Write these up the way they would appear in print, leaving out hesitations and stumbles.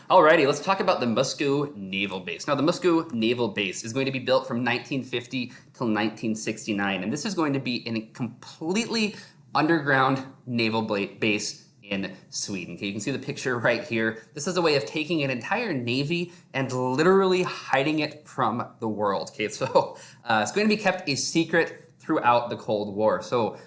Alrighty, let's talk about the Musko Naval Base. Now, the Musko Naval Base is going to be built from 1950 till 1969, and this is going to be in a completely underground naval base in Sweden. Okay, you can see the picture right here. This is a way of taking an entire navy and literally hiding it from the world. Okay, so it's going to be kept a secret throughout the Cold War. So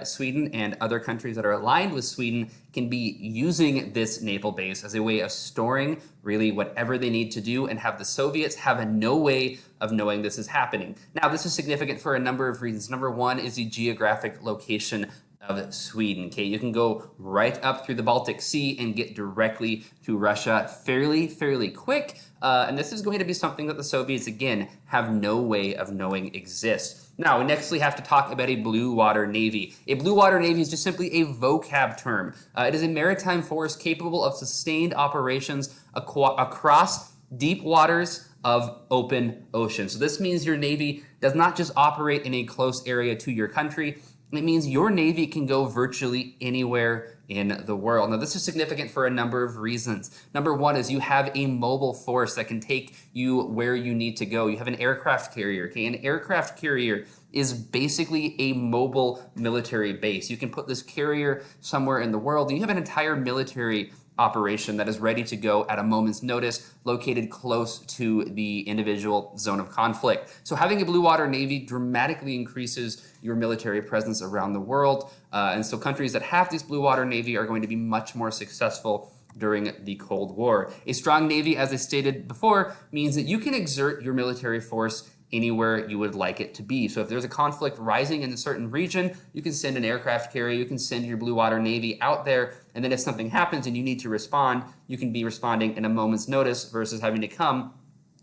Sweden and other countries that are aligned with Sweden can be using this naval base as a way of storing really whatever they need to do and have the Soviets have no way of knowing this is happening. Now, this is significant for a number of reasons. Number one is the geographic location of Sweden. Okay, you can go right up through the Baltic Sea and get directly to Russia fairly quick. And this is going to be something that the Soviets, again, have no way of knowing exists. Now, we next have to talk about a blue water navy. A blue water navy is just simply a vocab term. It is a maritime force capable of sustained operations across deep waters of open ocean. So this means your navy does not just operate in a close area to your country. It means your navy can go virtually anywhere in the world. Now, this is significant for a number of reasons. Number one is you have a mobile force that can take you where you need to go. You have an aircraft carrier. Okay, an aircraft carrier is basically a mobile military base. You can put this carrier somewhere in the world, and you have an entire military operation that is ready to go at a moment's notice, located close to the individual zone of conflict. So having a blue water navy dramatically increases your military presence around the world. And so countries that have this blue water navy are going to be much more successful during the Cold War. A strong navy, as I stated before, means that you can exert your military force anywhere you would like it to be. So if there's a conflict rising in a certain region, you can send an aircraft carrier, you can send your blue water navy out there, and then if something happens and you need to respond, you can be responding in a moment's notice versus having to come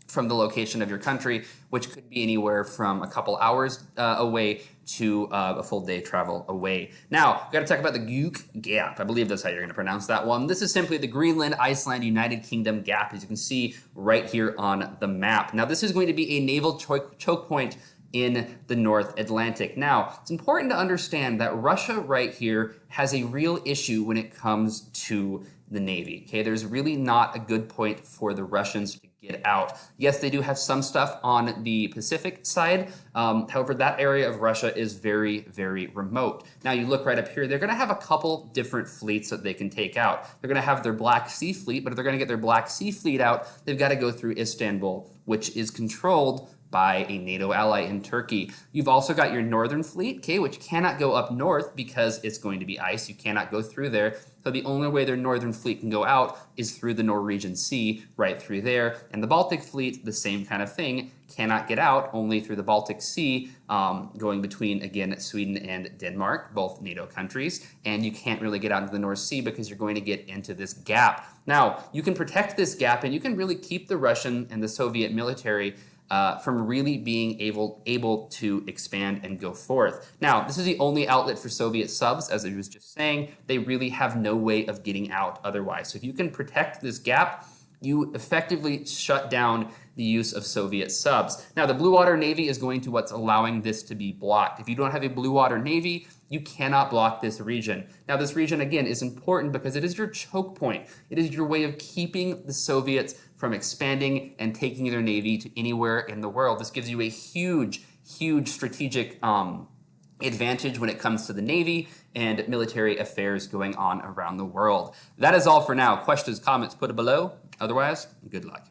from the location of your country, which could be anywhere from a couple hours away to a full day travel away. Now, we've got to talk about the GIUK Gap. I believe that's how you're going to pronounce that one. This is simply the Greenland, Iceland, United Kingdom gap, as you can see right here on the map. Now, this is going to be a naval choke point in the North Atlantic. Now, it's important to understand that Russia right here has a real issue when it comes to the Navy. Okay, there's really not a good point for the Russians to get out. Yes, they do have some stuff on the Pacific side. However, that area of Russia is very remote. Now, you look right up here, they're going to have a couple different fleets that they can take out. They're going to have their Black Sea Fleet, but if they're going to get their Black Sea Fleet out, they've got to go through Istanbul, which is controlled by a NATO ally in Turkey. You've also got your Northern Fleet, okay, which cannot go up north because it's going to be ice. You cannot go through there. So the only way their Northern Fleet can go out is through the Norwegian Sea, right through there. And the Baltic Fleet, the same kind of thing, cannot get out, only through the Baltic Sea, going between, again, Sweden and Denmark, both NATO countries. And you can't really get out into the North Sea because you're going to get into this gap. Now, you can protect this gap and you can really keep the Russian and the Soviet military from really being able to expand and go forth. Now, this is the only outlet for Soviet subs, as I was just saying. They really have no way of getting out otherwise. So if you can protect this gap, you effectively shut down the use of Soviet subs. Now, the Blue Water Navy is going to what's allowing this to be blocked. If you don't have a Blue Water Navy, you cannot block this region. Now, this region, again, is important because it is your choke point. It is your way of keeping the Soviets from expanding and taking their navy to anywhere in the world. This gives you a huge strategic advantage when it comes to the Navy and military affairs going on around the world. That is all for now. Questions, comments, put it below. Otherwise, good luck.